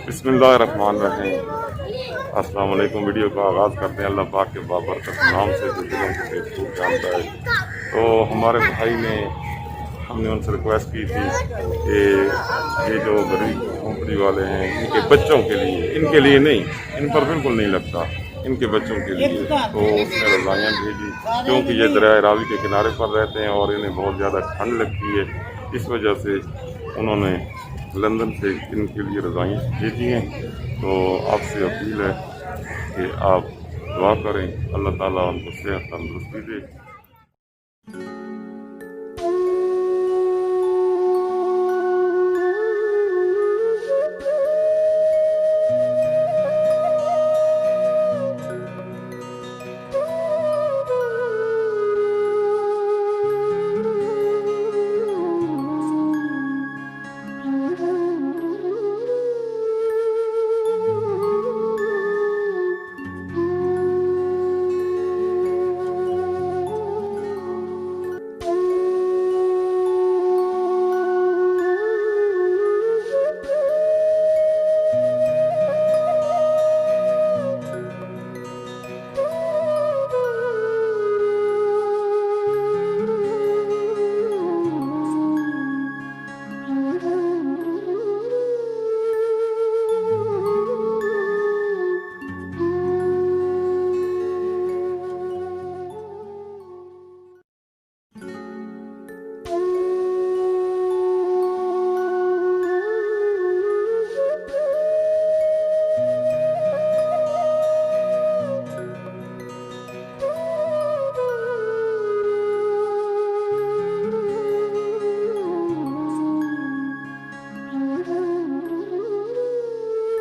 बिस्मिल्लाहिर्रहमानिर्रहीम। अस्सलाम वालेकुम। वीडियो का आगाज़ करते हैं अल्लाह पाक के बाबरकत नाम से जो दिलों को खूब जानता है। तो हमारे भाई ने हमने उनसे रिक्वेस्ट की थी कि ये जो गरीब झोंपड़ी वाले हैं इनके बच्चों के लिए, इनके लिए नहीं, इन पर बिल्कुल नहीं लगता, इनके बच्चों के लिए। तो उसने रज़ाइयाँ भेजी क्योंकि ये दरिया रावी के किनारे पर रहते हैं और इन्हें बहुत ज़्यादा ठंड लगती है। इस वजह से उन्होंने लंदन से इनके लिए रज़ाइयाँ भेजी हैं। तो आपसे अपील है कि आप दुआ करें, अल्लाह ताला उनको सेहत तंदुरुस्ती दे।